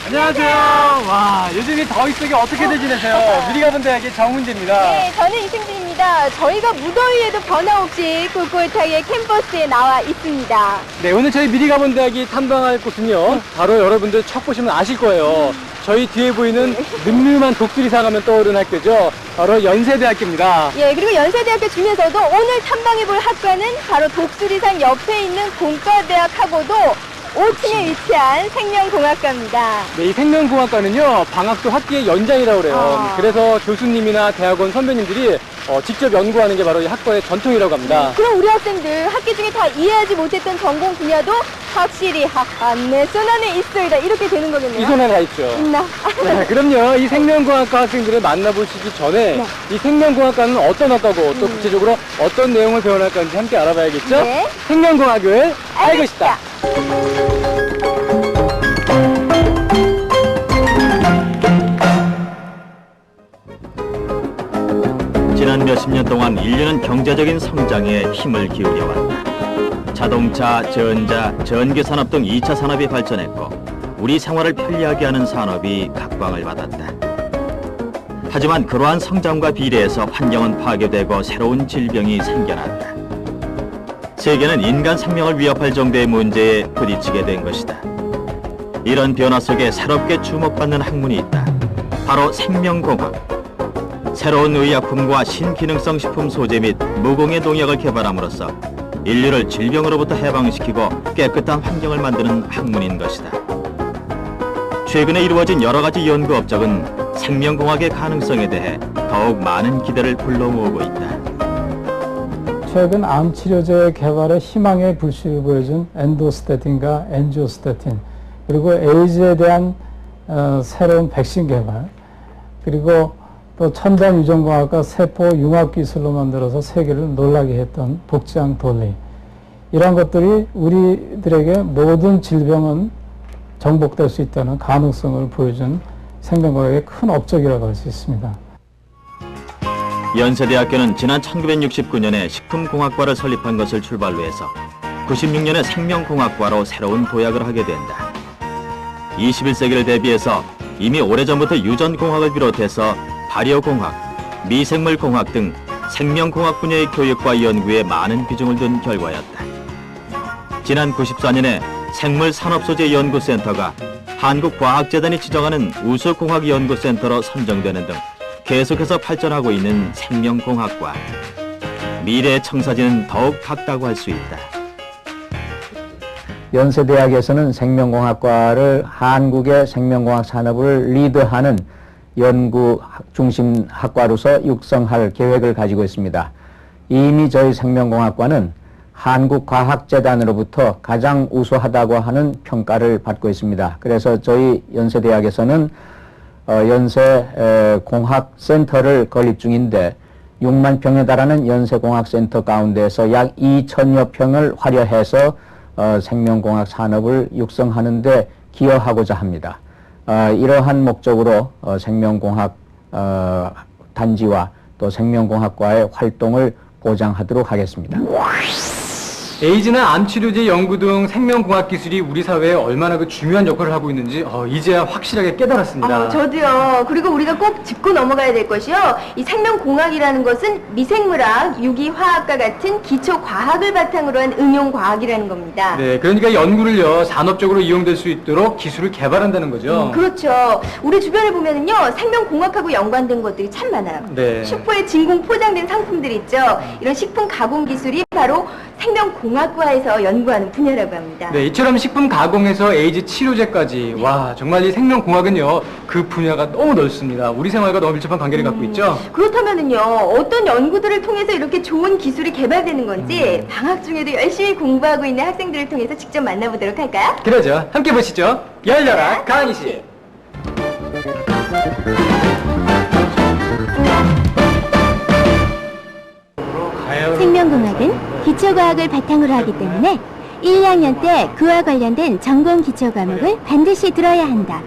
안녕하세요. 와, 요즘 이 더위 속에 어떻게들 지내세요? 미리가본대학의 정훈재입니다. 네, 저는 이승진입니다. 저희가 무더위에도 변함없이 꿋꿋하게 캠퍼스에 나와 있습니다. 네, 오늘 저희 미리가본대학이 탐방할 곳은요. 바로 여러분들 첫 보시면 아실 거예요. 저희 뒤에 보이는 늠름한 독수리상 하면 떠오르는 학교죠. 바로 연세대학교입니다. 예, 그리고 연세대학교 중에서도 오늘 탐방해볼 학과는 바로 독수리상 옆에 있는 공과대학하고도 5층에 위치한 생명공학과입니다. 네, 이 생명공학과는요, 방학도 학기의 연장이라고 그래요. 그래서 교수님이나 대학원 선배님들이 직접 연구하는 게 바로 이 학과의 전통이라고 합니다. 그럼 우리 학생들 학기 중에 다 이해하지 못했던 전공 분야도 확실히 내 손 안에 있어이다 이렇게 되는 거겠네요. 이 손에 다 있죠. 있나? 네, 그럼요. 이 생명공학과 학생들을 만나보시기 전에 네. 이 생명공학과는 어떤 학과고 또 구체적으로 어떤 내용을 배워야 할지 함께 알아봐야겠죠? 네. 생명공학을 알고 싶다. 지난 몇십 년 동안 인류는 경제적인 성장에 힘을 기울여왔다. 자동차, 전자, 전기산업 등 2차 산업이 발전했고 우리 생활을 편리하게 하는 산업이 각광을 받았다. 하지만 그러한 성장과 비례해서 환경은 파괴되고 새로운 질병이 생겨났다. 세계는 인간 생명을 위협할 정도의 문제에 부딪히게 된 것이다. 이런 변화 속에 새롭게 주목받는 학문이 있다. 바로 생명공학. 새로운 의약품과 신기능성 식품 소재 및 무공해 농약을 개발함으로써 인류를 질병으로부터 해방시키고 깨끗한 환경을 만드는 학문인 것이다. 최근에 이루어진 여러 가지 연구 업적은 생명공학의 가능성에 대해 더욱 많은 기대를 불러모으고 있다. 최근 암 치료제 개발의 희망의 불씨를 보여준 엔도스태틴과 엔지오스태틴, 그리고 에이즈에 대한 새로운 백신 개발, 그리고 또 첨단 유전공학과 세포 융합 기술로 만들어서 세계를 놀라게 했던 복장 돌리, 이런 것들이 우리들에게 모든 질병은 정복될 수 있다는 가능성을 보여준 생명과학의 큰 업적이라고 할 수 있습니다. 연세대학교는 지난 1969년에 식품공학과를 설립한 것을 출발로 해서 96년에 생명공학과로 새로운 도약을 하게 된다. 21세기를 대비해서 이미 오래전부터 유전공학을 비롯해서 발효공학, 미생물공학 등 생명공학 분야의 교육과 연구에 많은 비중을 둔 결과였다. 지난 94년에 생물산업소재연구센터가 한국과학재단이 지정하는 우수공학연구센터로 선정되는 등 계속해서 발전하고 있는 생명공학과. 미래의 청사진은 더욱 밝다고 할 수 있다. 연세대학에서는 생명공학과를 한국의 생명공학 산업을 리드하는 연구 중심 학과로서 육성할 계획을 가지고 있습니다. 이미 저희 생명공학과는 한국과학재단으로부터 가장 우수하다고 하는 평가를 받고 있습니다. 그래서 저희 연세대학에서는 연세공학센터를 건립 중인데 6만 평에 달하는 연세공학센터 가운데서 약 2천여 평을 활용해서 생명공학 산업을 육성하는 데 기여하고자 합니다. 이러한 목적으로 생명공학 단지와 또 생명공학과의 활동을 보장하도록 하겠습니다. 에이즈나 암치료제 연구 등 생명공학 기술이 우리 사회에 얼마나 중요한 역할을 하고 있는지 이제야 확실하게 깨달았습니다. 저도요. 그리고 우리가 꼭 짚고 넘어가야 될 것이요. 이 생명공학이라는 것은 미생물학, 유기화학과 같은 기초과학을 바탕으로 한 응용과학이라는 겁니다. 네, 그러니까 연구를요 산업적으로 이용될 수 있도록 기술을 개발한다는 거죠. 그렇죠. 우리 주변에 보면은요 생명공학하고 연관된 것들이 참 많아요. 네. 슈퍼에 진공 포장된 상품들 있죠. 이런 식품 가공 기술이 바로 생명공학과에서 연구하는 분야라고 합니다. 네, 이처럼 식품 가공에서 에이즈 치료제까지 와 정말 이 생명공학은요 그 분야가 너무 넓습니다. 우리 생활과 너무 밀접한 관계를 갖고 있죠. 그렇다면은요, 어떤 연구들을 통해서 이렇게 좋은 기술이 개발되는 건지 방학 중에도 열심히 공부하고 있는 학생들을 통해서 직접 만나보도록 할까요? 그러죠. 함께 보시죠. 열려라 강의실. 생명공학은 기초과학을 바탕으로 하기 때문에 1, 2학년 때 그와 관련된 전공 기초 과목을 반드시 들어야 한다.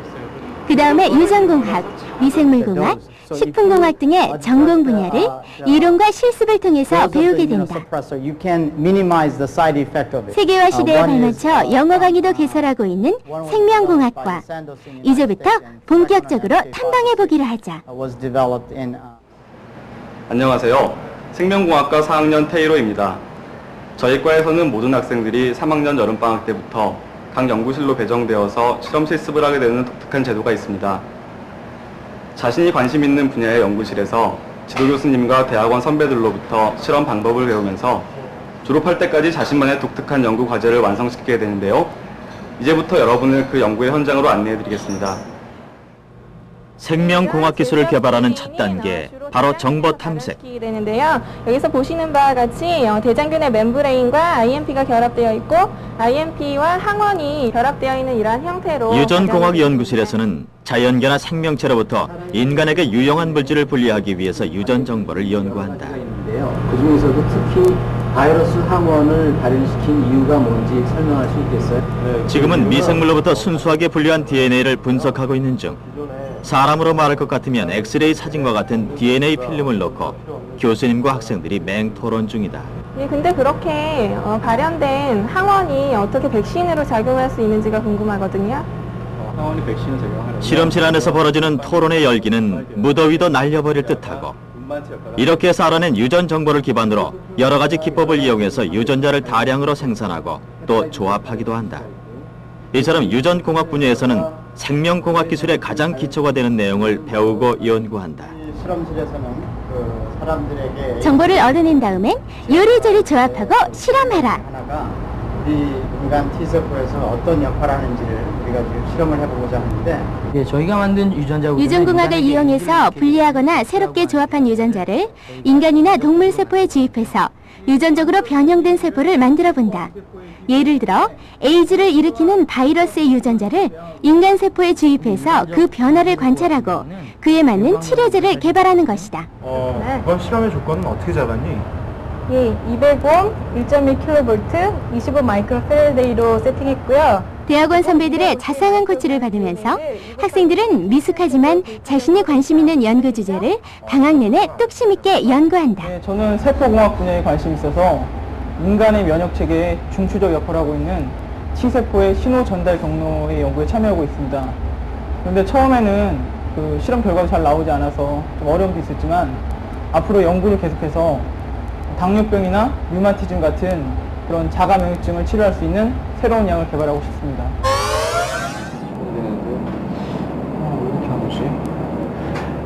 그 다음에 유전공학, 미생물공학, 식품공학 등의 전공 분야를 이론과 실습을 통해서 배우게 된다. 세계화 시대에 발맞춰 영어 강의도 개설하고 있는 생명공학과. 이제부터 본격적으로 탐방해보기로 하자. 안녕하세요. 생명공학과 4학년 테이로입니다. 저희 과에서는 모든 학생들이 3학년 여름방학 때부터 각 연구실로 배정되어서 실험 실습을 하게 되는 독특한 제도가 있습니다. 자신이 관심 있는 분야의 연구실에서 지도교수님과 대학원 선배들로부터 실험 방법을 배우면서 졸업할 때까지 자신만의 독특한 연구 과제를 완성시키게 되는데요. 이제부터 여러분을 그 연구의 현장으로 안내해 드리겠습니다. 생명공학 기술을 개발하는 첫 단계, 바로 정보 탐색. 되는데요. 여기서 보시는 바와 같이 대장균의 멤브레인과 IMP가 결합되어 있고 IMP와 항원이 결합되어 있는 이러한 형태로 유전공학 연구실에서는 자연계나 생명체로부터 인간에게 유용한 물질을 분리하기 위해서 유전 정보를 연구한다. 그 중에서도 특히 바이러스 항원을 발현시킨 이유가 뭔지 설명할 수 있겠어요? 지금은 미생물로부터 순수하게 분리한 DNA를 분석하고 있는 중. 사람으로 말할 것 같으면 엑스레이 사진과 같은 DNA 필름을 넣고 교수님과 학생들이 맹토론 중이다. 예, 근데 그렇게 발현된 항원이 어떻게 백신으로 작용할 수 있는지가 궁금하거든요. 항원이 백신을 적용하려면 실험실 안에서 벌어지는 토론의 열기는 무더위도 날려버릴 듯하고, 이렇게 해서 알아낸 유전 정보를 기반으로 여러 가지 기법을 이용해서 유전자를 다량으로 생산하고 또 조합하기도 한다. 이처럼 유전공학 분야에서는 생명공학 기술의 가장 기초가 되는 내용을 배우고 연구한다. 실험실에서는 사람들에게 정보를 얻어낸 다음엔 요리조리 조합하고 실험해라. 하나가 우리 인간 T세포에서 어떤 역할을 하는지를 우리가 지금 실험을 해보고자 하는데, 저희가 만든 유전공학을 이용해서 분리하거나 새롭게 조합한 유전자를 인간이나 동물 세포에 주입해서 유전적으로 변형된 세포를 만들어 본다. 예를 들어 에이즈를 일으키는 바이러스의 유전자를 인간 세포에 주입해서 그 변화를 관찰하고 그에 맞는 치료제를 개발하는 것이다. 이번 실험의 조건은 어떻게 잡았니? 예, 200옴, 1.1kV, 25 마이크로페라데이로 세팅했고요. 대학원 선배들의 자상한 코치를 받으면서 학생들은 미숙하지만 자신이 관심 있는 연구 주제를 방학 내내 뚝심 있게 연구한다. 네, 저는 세포공학 분야에 관심이 있어서 인간의 면역체계에 중추적 역할을 하고 있는 T세포의 신호 전달 경로의 연구에 참여하고 있습니다. 그런데 처음에는 그 실험 결과가 잘 나오지 않아서 좀 어려움도 있었지만 앞으로 연구를 계속해서 당뇨병이나 류마티즘 같은 그런 자가 면역증을 치료할 수 있는 새로운 약을 개발하고 싶습니다.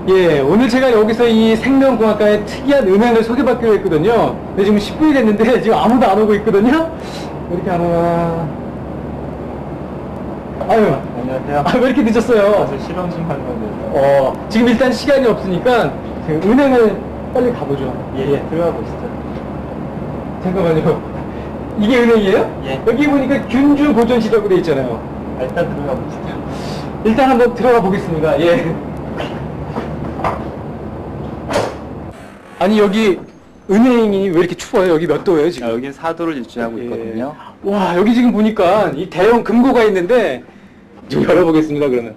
예, 오늘 제가 여기서 이 생명공학과의 특이한 은행을 소개받기로 했거든요. 근데 지금 10분이 됐는데 지금 아무도 안 오고 있거든요. 이렇게 하나. 아유, 안녕하세요. 왜 이렇게 늦었어요? 사실 실험 좀 하는 건데. 지금 일단 시간이 없으니까 그 은행을 빨리 가보죠. 예, 들어가 보시죠. 잠깐만요. 이게 은행이에요? 예. 여기 보니까 균주 고전시라고 돼 있잖아요. 일단 들어가 보시죠. 일단 한번 들어가 보겠습니다. 예. 아니 여기 은행이 왜 이렇게 추워요? 여기 몇 도예요 지금? 여기는 4도를 유지하고 있거든요. 와 여기 지금 보니까 이 대형 금고가 있는데 좀 열어보겠습니다 그러면.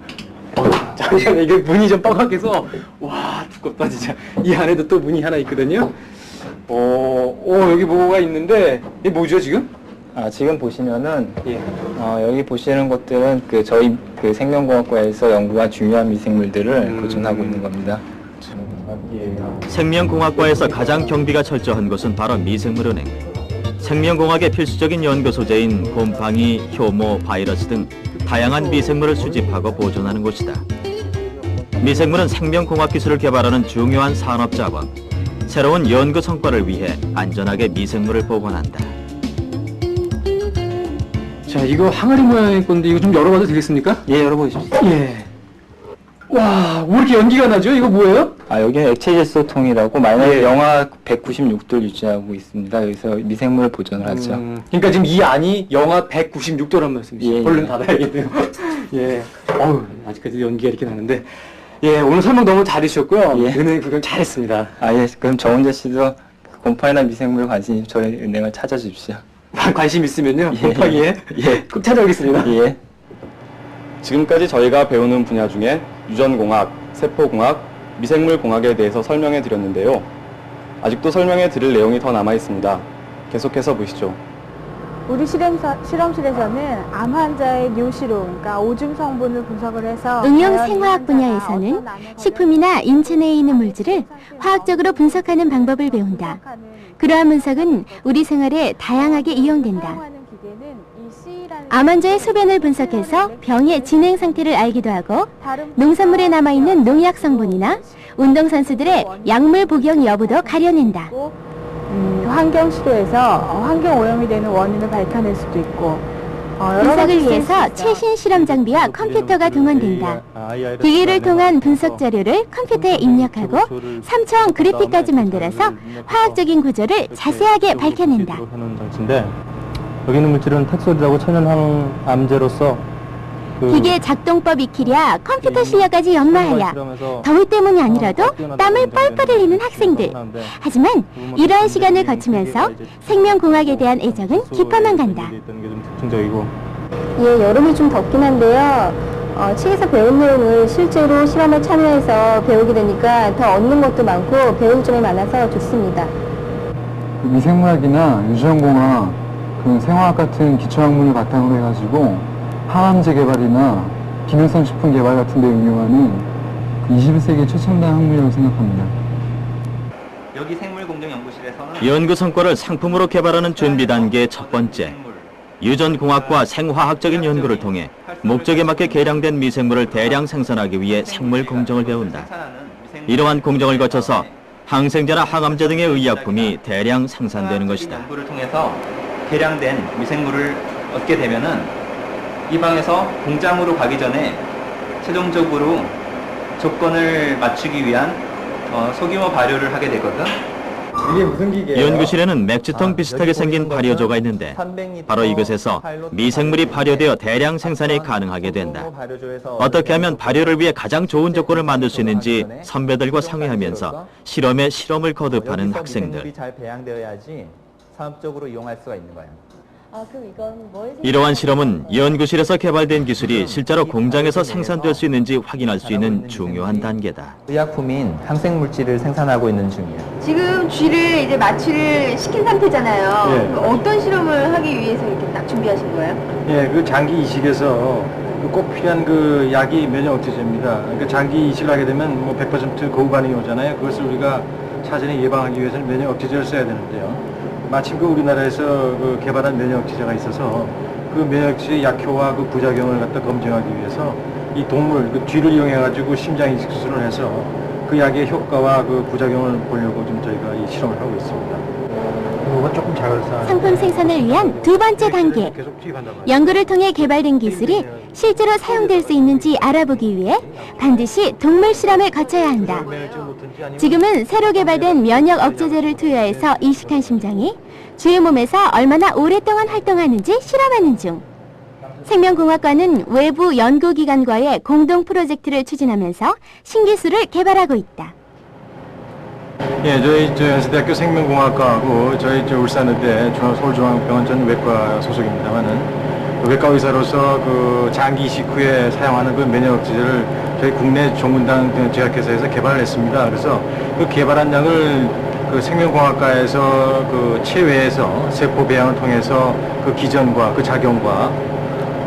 잠시만요 이게 문이 좀 빡빡해서 와 두껍다 진짜. 이 안에도 또 문이 하나 있거든요. 여기 뭐가 있는데 이게 뭐죠 지금? 지금 보시면은 예. 여기 보시는 것들은 저희 생명공학과에서 연구한 중요한 미생물들을 보존하고 있는 겁니다. 생명공학과에서 가장 경비가 철저한 곳은 바로 미생물은행. 생명공학의 필수적인 연구 소재인 곰팡이, 효모, 바이러스 등 다양한 미생물을 수집하고 보존하는 곳이다. 미생물은 생명공학 기술을 개발하는 중요한 산업자원. 새로운 연구 성과를 위해 안전하게 미생물을 보관한다. 자, 이거 항아리 모양의 건데 이거 좀 열어봐도 되겠습니까? 예, 열어보십시오. 예. 와, 왜 이렇게 연기가 나죠? 이거 뭐예요? 아, 여기는 액체 질소통이라고 마이너스 예. 영하 196도를 유지하고 있습니다. 여기서 미생물을 보존을 하죠. 그러니까 지금 이 안이 영하 196도란 말씀이시죠? 예, 얼른 예. 닫아야겠네요. 예. 어우, 아직까지 연기가 이렇게 나는데. 예, 오늘 설명 너무 잘해주셨고요. 예. 은행 구경 잘했습니다. 아, 예. 그럼 정은재 씨도 곰팡이나 미생물 관심 있으면 저희 은행을 찾아주십시오. 관심 있으면요. 예. 곰팡이에 예. 꼭 찾아오겠습니다. 예. 지금까지 저희가 배우는 분야 중에 유전공학, 세포공학, 미생물공학에 대해서 설명해 드렸는데요. 아직도 설명해 드릴 내용이 더 남아 있습니다. 계속해서 보시죠. 우리 실험실에서는 암 환자의 뇌시로, 그러니까 오줌 성분을 분석을 해서 응용 과연 이 생화학 환자가 분야에서는 어떤 암에 식품이나 인체 내에 있는 물질을 화학적으로 분석하는 방법을 배운다. 그러한 분석은 우리 생활에 다양하게 이용된다. 사용하는 기계는 이 C라는 암 환자의 소변을 분석해서 병의 진행 상태를 알기도 하고 다른 농산물에 남아있는 농약 성분이나 운동선수들의 약물 복용 여부도 가려낸다. 환경 시도에서 환경 오염이 되는 원인을 밝혀낼 수도 있고 여러 분석을 가지 위해서 쓸수 있죠. 최신 실험 장비와 컴퓨터가 동원된다. 기기를 통한 분석 자료를 컴퓨터에 입력하고 3차원 그래픽까지 만들어서 화학적인 구조를 자세하게 밝혀낸다. 하는 장치인데 여기 있는 물질은 탁솔이라고 천연항 암제로서 기계 작동법 익히랴 컴퓨터 실력까지 연마하랴. 더위 때문이 아니라도 땀을 뻘뻘 흘리는 학생들. 하지만 이러한 시간을 거치면서 생명공학에 대한 애정은 깊어만 간다. 특징적이고 예, 여름이 좀 덥긴 한데요. 책에서 배운 내용을 실제로 실험에 참여해서 배우게 되니까 더 얻는 것도 많고 배울 점이 많아서 좋습니다. 미생물학이나 유전공학, 생화학 같은 기초학문을 바탕으로 해가지고 항암제 개발이나 기능성 식품 개발 같은 데 응용하는 21세기 최첨단 학문이라고 생각합니다. 여기 생물공정연구실에서는 연구 성과를 상품으로 개발하는 준비 단계의 첫 번째, 유전공학과 생화학적인 연구를 통해 목적에 맞게 개량된 미생물을 대량 생산하기 위해 생물 공정을 배운다. 이러한 공정을 거쳐서 항생제나 항암제 등의 의약품이 대량 생산되는 것이다. 연구를 통해서 개량된 미생물을 얻게 되면은 이 방에서 공장으로 가기 전에 최종적으로 조건을 맞추기 위한 소규모 발효를 하게 되거든. 이게 무슨 기계예요? 연구실에는 맥주통 비슷하게 생긴 발효조가 있는데 바로 이것에서 미생물이 발효되어 대량 생산이 가능하게 된다. 어떻게 하면 발효를 위해 가장 좋은 조건을 만들 수 있는지 선배들과 상의하면서 실험에 실험을 거듭하는 학생들. 잘 배양되어야지 산업적으로 이용할 수가 있는 거야. 그럼 이건 뭘 이러한 실험은 연구실에서 개발된 기술이 실제로 공장에서 생산될 수 있는지 확인할 수 있는 중요한 단계다. 의약품인 항생물질을 생산하고 있는 중이야. 지금 쥐를 이제 마취를 시킨 상태잖아요. 예. 그럼 어떤 실험을 하기 위해서 이렇게 딱 준비하신 거예요? 예, 그 장기 이식에서 꼭 필요한 그 약이 면역 억제제입니다. 그러니까 장기 이식을 하게 되면 뭐 100% 거부 반응이 오잖아요. 그것을 우리가 사전에 예방하기 위해서는 면역 억제제를 써야 되는데요. 마침 그 우리나라에서 그 개발한 면역 억제제가 있어서 그 면역 억제제 약효와 그 부작용을 갖다 검증하기 위해서 이 동물 그 쥐를 이용해 가지고 심장 이식 수술을 해서 그 약의 효과와 그 부작용을 보려고 좀 저희가 이 실험을 하고 있습니다. 이거 조금 작아서 상품 생산을 위한 두 번째 단계. 계속 투입한단 말이에요. 연구를 통해 개발된 기술이 실제로 사용될 수 있는지 알아보기 위해 반드시 동물 실험을 거쳐야 한다. 지금은 새로 개발된 면역 억제제를 투여해서 이식한 심장이 쥐의 몸에서 얼마나 오랫동안 활동하는지 실험하는 중. 생명공학과는 외부 연구기관과의 공동 프로젝트를 추진하면서 신기술을 개발하고 있다. 예, 저희 연세대학교 생명공학과하고 저희 울산의대 서울중앙병원 전 외과 소속입니다만은 외과 의사로서 그 장기 이식 후에 사용하는 그 면역 억제제를 저희 국내 종문당 제약회사에서 개발을 했습니다. 그래서 그 개발한 약을 그 생명공학과에서 그 체외에서 세포 배양을 통해서 그 기전과 그 작용과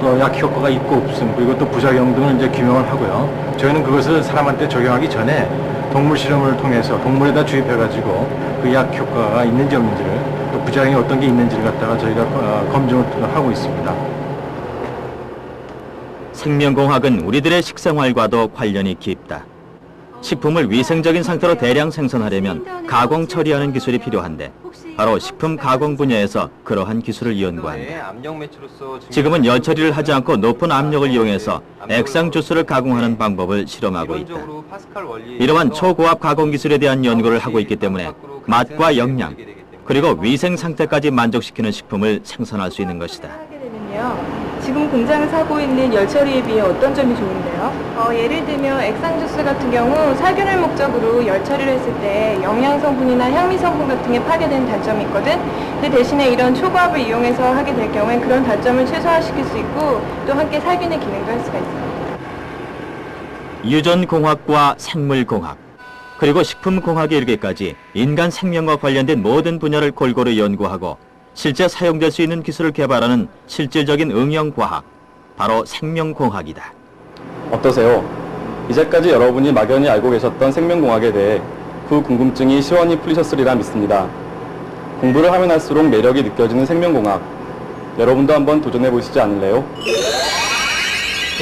또 약 효과가 있고 없음 그리고 또 부작용 등을 이제 규명을 하고요. 저희는 그것을 사람한테 적용하기 전에 동물 실험을 통해서 동물에다 주입해가지고 그 약 효과가 있는지 없는지를 또 부작용이 어떤 게 있는지를 갖다가 저희가 검증을 하고 있습니다. 생명공학은 우리들의 식생활과도 관련이 깊다. 식품을 위생적인 상태로 대량 생산하려면 가공 처리하는 기술이 필요한데 바로 식품 가공 분야에서 그러한 기술을 연구한다. 지금은 열 처리를 하지 않고 높은 압력을 이용해서 액상 주스를 가공하는 방법을 실험하고 있다. 이러한 초고압 가공 기술에 대한 연구를 하고 있기 때문에 맛과 영양, 그리고 위생 상태까지 만족시키는 식품을 생산할 수 있는 것이다. 지금 공장에서 하고 있는 열 처리에 비해 어떤 점이 좋은데요? 예를 들면 액상 주스 같은 경우 살균을 목적으로 열 처리를 했을 때 영양 성분이나 향미 성분 같은 게 파괴되는 단점이 있거든. 근데 대신에 이런 초고압을 이용해서 하게 될 경우엔 그런 단점을 최소화시킬 수 있고 또 함께 살균의 기능도 할 수가 있어요. 유전공학과 생물공학, 그리고 식품공학에 이르기까지 인간 생명과 관련된 모든 분야를 골고루 연구하고 실제 사용될 수 있는 기술을 개발하는 실질적인 응용과학, 바로 생명공학이다. 어떠세요? 이제까지 여러분이 막연히 알고 계셨던 생명공학에 대해 그 궁금증이 시원히 풀리셨으리라 믿습니다. 공부를 하면 할수록 매력이 느껴지는 생명공학, 여러분도 한번 도전해 보시지 않을래요?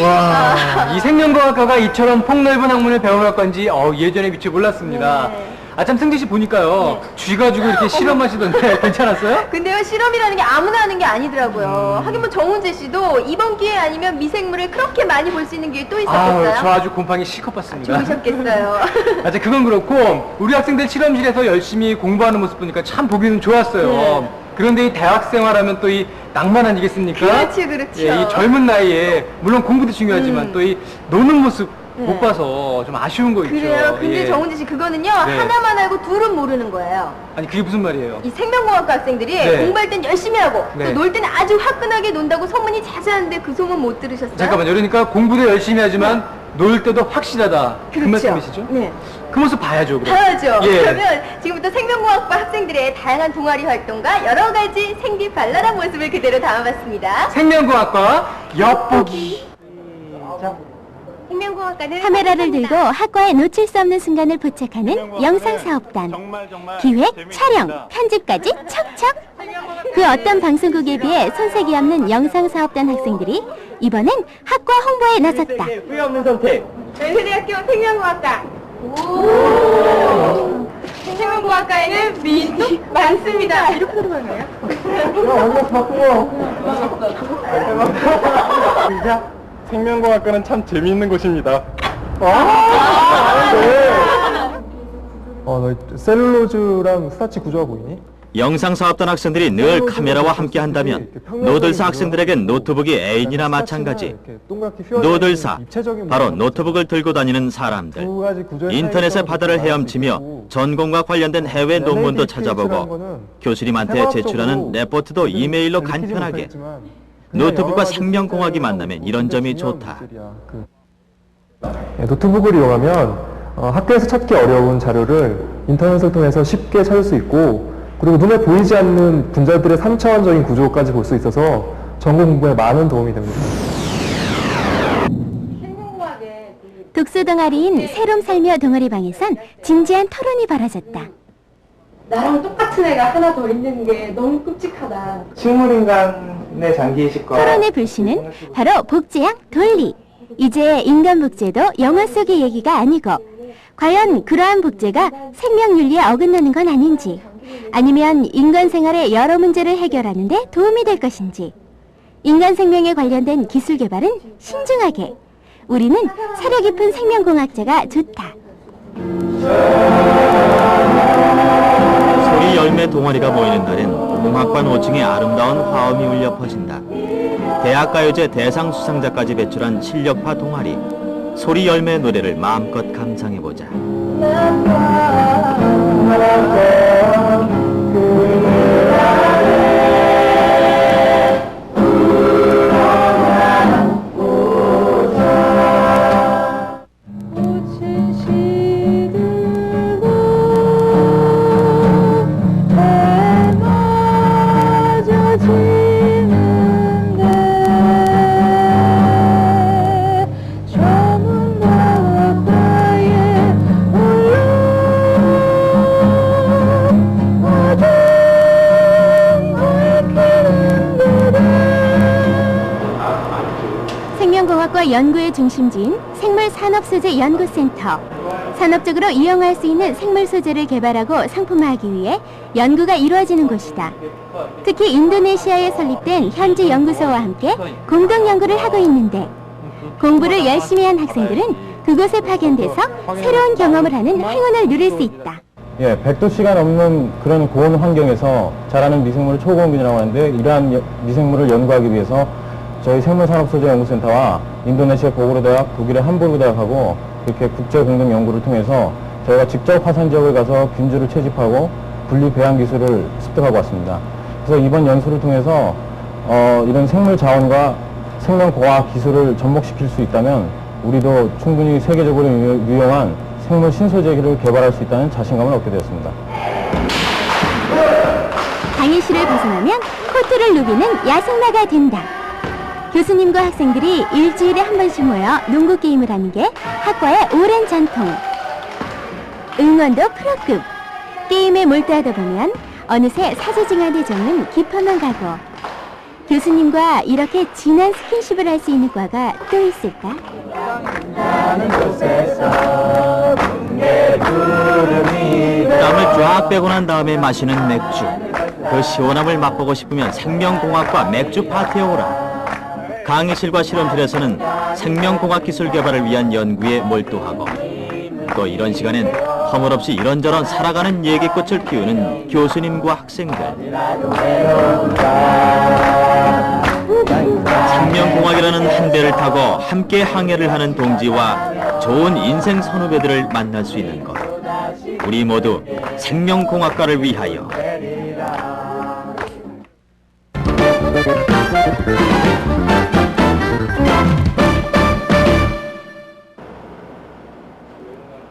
와, 이 생명과학과가 이처럼 폭넓은 학문을 배워갈 건지 예전에 미처 몰랐습니다. 아참 승재 씨 보니까요, 쥐 가지고 이렇게 실험하시던데 괜찮았어요? 근데요, 실험이라는 게 아무나 하는 게 아니더라고요. 하긴 뭐 정훈재 씨도 이번 기회 아니면 미생물을 그렇게 많이 볼 수 있는 기회 또 있었겠어요? 저 아주 곰팡이 실컷 봤습니다. 좋으셨겠어요. 맞아, 그건 그렇고 우리 학생들 실험실에서 열심히 공부하는 모습 보니까 참 보기는 좋았어요. 그런데 이 대학 생활하면 또 이 낭만 아니겠습니까? 그렇죠, 그렇죠. 예, 이 젊은 나이에 물론 공부도 중요하지만 또 이 노는 모습 못 봐서 좀 아쉬운 거 있죠. 그래요. 근데 예. 정훈재 씨 그거는요, 하나만 알고 둘은 모르는 거예요. 아니 그게 무슨 말이에요? 이 생명공학과 학생들이 공부할 땐 열심히 하고 또 놀 때는 아주 화끈하게 논다고 소문이 자자한데 그 소문 못 들으셨어요? 잠깐만요. 그러니까 공부도 열심히 하지만 놀 때도 확실하다. 그 말씀이시죠? 네. 그 모습 봐야죠. 그럼. 봐야죠. 예. 그러면 지금부터 생명공학과 학생들의 다양한 동아리 활동과 여러 가지 생기발랄한 모습을 그대로 담아봤습니다. 생명공학과 엿보기. 생명공학과는 카메라를 들고 학과에 놓칠 수 없는 순간을 포착하는 영상사업단. 기획, 촬영, 편집까지 척척. 그 어떤 방송국에 비해 손색이 없는 영상사업단 학생들이 이번엔 학과 홍보에 나섰다. 후회 없는 선택. 연세대학교 생명공학과. 생명공학과에는 미인도 많습니다. 이렇게 들어가나요? 생명공학과는 참 재미있는 곳입니다. 너 셀룰로즈랑 스타치 구조가 보이니? 영상사업단 학생들이 늘 카메라와 함께 한다면 노들사 학생들에겐 노트북이 애인이나 마찬가지. 노들사, 바로 노트북을 들고 다니는 사람들. 인터넷의 바다를 헤엄치며 전공과 관련된 해외 논문도 찾아보고 교수님한테 제출하는 레포트도 이메일로 간편하게. 노트북과 생명공학이 만나면 이런 점이 좋다. 노트북을 이용하면 학교에서 찾기 어려운 자료를 인터넷을 통해서 쉽게 찾을 수 있고, 그리고 눈에 보이지 않는 분자들의 3차원적인 구조까지 볼 수 있어서 전공 공부에 많은 도움이 됩니다. 독서 동아리인 새롬 살며 동아리방에선 진지한 토론이 벌어졌다. 나랑 똑같은 애가 하나 더 있는 게 너무 끔찍하다. 식물인간의 장기이식과 토론의 불씨는 바로 복제양 돌리. 이제 인간 복제도 영화 속의 얘기가 아니고 과연 그러한 복제가 생명윤리에 어긋나는 건 아닌지, 아니면 인간 생활의 여러 문제를 해결하는 데 도움이 될 것인지, 인간 생명에 관련된 기술 개발은 신중하게. 우리는 사려 깊은 생명공학자가 좋다. 소리 열매 동아리가 모이는 날엔 공학관 5층에 아름다운 화음이 울려 퍼진다. 대학가요제 대상 수상자까지 배출한 실력파 동아리. 소리 열매 노래를 마음껏 감상해보자. 생명공학과 연구의 중심지인 생물산업소재 연구센터. 산업적으로 이용할 수 있는 생물 소재를 개발하고 상품화하기 위해 연구가 이루어지는 곳이다. 특히 인도네시아에 설립된 현지 연구소와 함께 공동 연구를 하고 있는데 공부를 열심히 한 학생들은 그곳에 파견돼서 새로운 경험을 하는 행운을 누릴 수 있다. 예, 100도씨가 넘는 그런 고온 환경에서 자라는 미생물을 초고온균이라고 하는데 이러한 미생물을 연구하기 위해서 저희 생물산업소재연구센터와 인도네시아 보고로대학, 독일의 함부르크대학하고 이렇게 국제공동 연구를 통해서 저희가 직접 화산 지역을 가서 균주를 채집하고 분리 배양 기술을 습득하고 왔습니다. 그래서 이번 연수를 통해서 이런 생물 자원과 생명과학 기술을 접목시킬 수 있다면 우리도 충분히 세계적으로 유용한 생물 신소재를 개발할 수 있다는 자신감을 얻게 되었습니다. 강의실을 벗어나면 코트를 누비는 야생마가 된다. 교수님과 학생들이 일주일에 한 번씩 모여 농구 게임을 하는 게 학과의 오랜 전통. 응원도 프로급. 게임에 몰두하다 보면 어느새 사제징한에 적는 깊어만 가고 교수님과 이렇게 진한 스킨십을 할 수 있는 과가 또 있을까? 땀을 쫙 빼고 난 다음에 마시는 맥주. 그 시원함을 맛보고 싶으면 생명공학과 맥주 파티에 오라. 강의실과 실험실에서는 생명공학 기술 개발을 위한 연구에 몰두하고 또 이런 시간엔 허물없이 이런저런 살아가는 얘기꽃을 피우는 교수님과 학생들. 생명공학이라는 한 배를 타고 함께 항해를 하는 동지와 좋은 인생 선후배들을 만날 수 있는 것. 우리 모두 생명공학과를 위하여.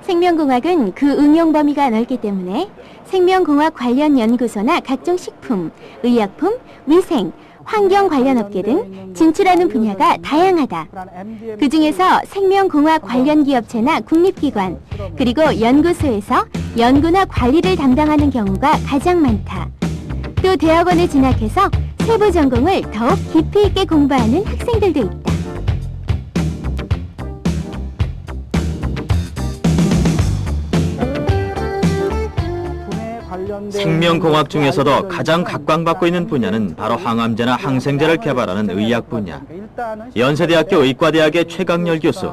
생명공학은 그 응용 범위가 넓기 때문에 생명공학 관련 연구소나 각종 식품, 의약품, 위생, 환경 관련 업계 등 진출하는 분야가 다양하다. 그 중에서 생명공학 관련 기업체나 국립기관, 그리고 연구소에서 연구나 관리를 담당하는 경우가 가장 많다. 또 대학원에 진학해서 세부 전공을 더욱 깊이 있게 공부하는 학생들도 있다. 생명공학 중에서도 가장 각광받고 있는 분야는 바로 항암제나 항생제를 개발하는 의학 분야. 연세대학교 의과대학의 최강렬 교수.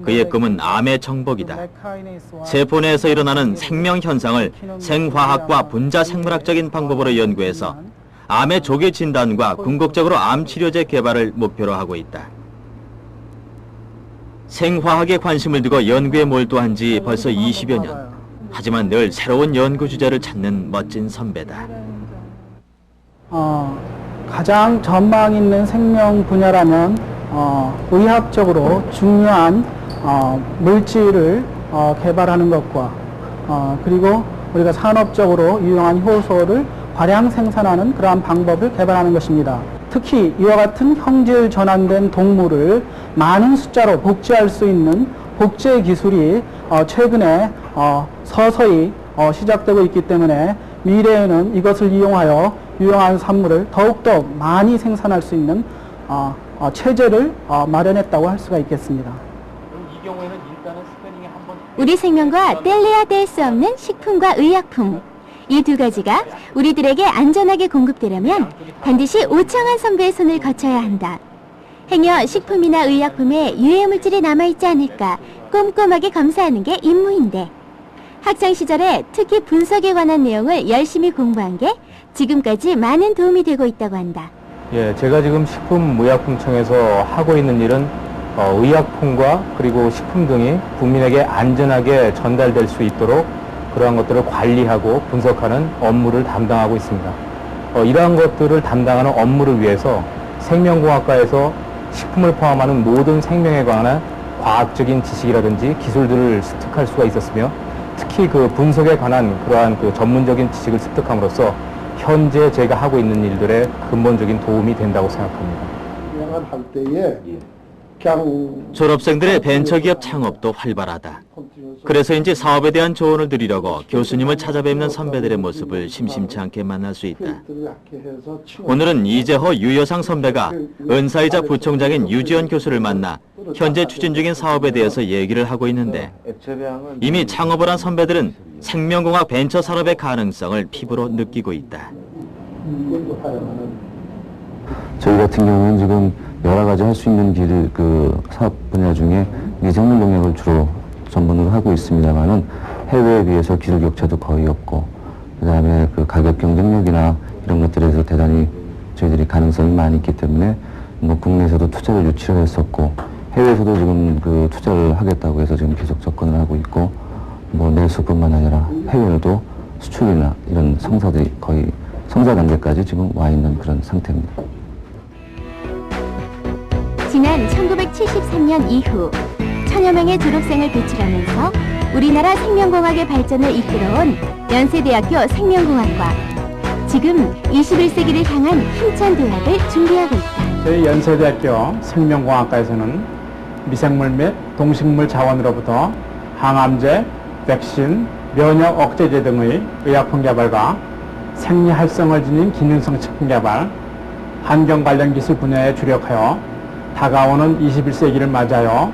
그의 꿈은 암의 정복이다. 세포 내에서 일어나는 생명현상을 생화학과 분자생물학적인 방법으로 연구해서 암의 조기 진단과 궁극적으로 암치료제 개발을 목표로 하고 있다. 생화학에 관심을 두고 연구에 몰두한 지 벌써 20여 년. 하지만 늘 새로운 연구 주제를 찾는 멋진 선배다. 가장 전망 있는 생명 분야라면 의학적으로 중요한 물질을 개발하는 것과 그리고 우리가 산업적으로 유용한 효소를 과량 생산하는 그러한 방법을 개발하는 것입니다. 특히 이와 같은 형질 전환된 동물을 많은 숫자로 복제할 수 있는 복제 기술이 최근에 서서히 시작되고 있기 때문에 미래에는 이것을 이용하여 유용한 산물을 더욱더 많이 생산할 수 있는 체제를 마련했다고 할 수가 있겠습니다. 우리 생명과 뗄래야 뗄 수 없는 식품과 의약품. 이 두 가지가 우리들에게 안전하게 공급되려면 반드시 오창한 선배의 손을 거쳐야 한다. 행여 식품이나 의약품에 유해물질이 남아있지 않을까 꼼꼼하게 검사하는 게 임무인데 학창 시절에 특히 분석에 관한 내용을 열심히 공부한 게 지금까지 많은 도움이 되고 있다고 한다. 예, 제가 지금 식품의약품청에서 하고 있는 일은 의약품과 그리고 식품 등이 국민에게 안전하게 전달될 수 있도록 그러한 것들을 관리하고 분석하는 업무를 담당하고 있습니다. 이러한 것들을 담당하는 업무를 위해서 생명공학과에서 식품을 포함하는 모든 생명에 관한 과학적인 지식이라든지 기술들을 습득할 수가 있었으며 특히 그 분석에 관한 그러한 그 전문적인 지식을 습득함으로써 현재 제가 하고 있는 일들에 근본적인 도움이 된다고 생각합니다. 할 때에 졸업생들의 벤처기업 창업도 활발하다. 그래서인지 사업에 대한 조언을 드리려고 교수님을 찾아뵙는 선배들의 모습을 심심치 않게 만날 수 있다. 오늘은 이재호 유여상 선배가 은사이자 부총장인 유지연 교수를 만나 현재 추진 중인 사업에 대해서 얘기를 하고 있는데, 이미 창업을 한 선배들은 생명공학 벤처 산업의 가능성을 피부로 느끼고 있다. 저희 같은 경우는 지금 여러 가지 할 수 있는 사업 분야 중에 미생물 농약을 주로 전문으로 하고 있습니다만은 해외에 비해서 기술 격차도 거의 없고, 그다음에 그 가격 경쟁력이나 이런 것들에서 대단히 저희들이 가능성이 많이 있기 때문에 뭐 국내에서도 투자를 유치를 했었고, 해외에서도 지금 그 투자를 하겠다고 해서 지금 계속 접근을 하고 있고, 뭐 내수뿐만 아니라 해외로도 수출이나 이런 성사들이 거의 성사 단계까지 지금 와 있는 그런 상태입니다. 지난 1973년 이후 천여 명의 졸업생을 배출하면서 우리나라 생명공학의 발전을 이끌어온 연세대학교 생명공학과. 지금 21세기를 향한 힘찬 도약을 준비하고 있다. 저희 연세대학교 생명공학과에서는 미생물 및 동식물 자원으로부터 항암제, 백신, 면역 억제제 등의 의약품 개발과 생리 활성을 지닌 기능성 식품 개발, 환경 관련 기술 분야에 주력하여 다가오는 21세기를 맞아요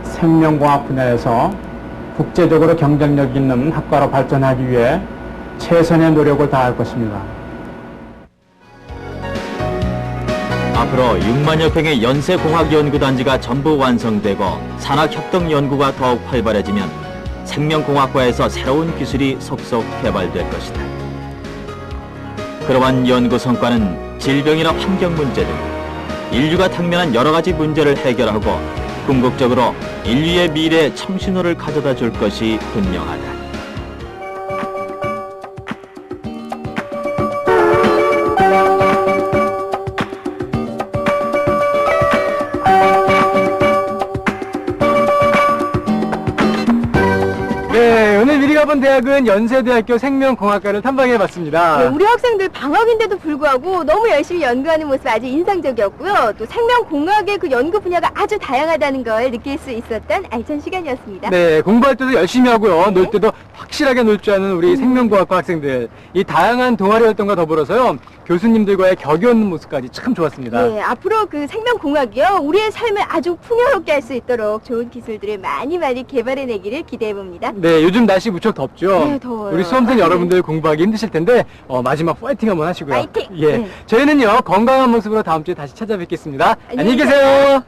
생명공학 분야에서 국제적으로 경쟁력 있는 학과로 발전하기 위해 최선의 노력을 다할 것입니다. 앞으로 6만여 평의 연세공학연구단지가 전부 완성되고 산학협동연구가 더욱 활발해지면 생명공학과에서 새로운 기술이 속속 개발될 것이다. 그러한 연구 성과는 질병이나 환경 문제 등 인류가 당면한 여러 가지 문제를 해결하고 궁극적으로 인류의 미래에 청신호를 가져다 줄 것이 분명하다. 네, 오늘 미리 가본 대학은 연세대학교 생명공학과를 탐방해봤습니다. 네, 우리 학생들 방학인데도 불구하고 너무 열심히 연구하는 모습 아주 인상적이었고요. 또 생명공학의 그 연구 분야가 아주 다양하다는 걸 느낄 수 있었던 알찬 시간이었습니다. 네, 공부할 때도 열심히 하고요. 놀 때도 확실하게 놀 줄 아는 우리 생명공학과 학생들. 이 다양한 동아리 활동과 더불어서요, 교수님들과의 격이 없는 모습까지 참 좋았습니다. 네, 앞으로 그 생명공학이요, 우리의 삶을 아주 풍요롭게 할 수 있도록 좋은 기술들을 많이 개발해내기를 기대해봅니다. 네, 요즘 날씨 무척 덥죠? 네, 더워요. 우리 수험생 여러분들 공부하기 힘드실 텐데 마지막 파이팅 한번 하시고요. 파이팅! 예, 네. 저희는요 건강한 모습으로 다음 주에 다시 찾아뵙겠습니다. 안녕히 계세요.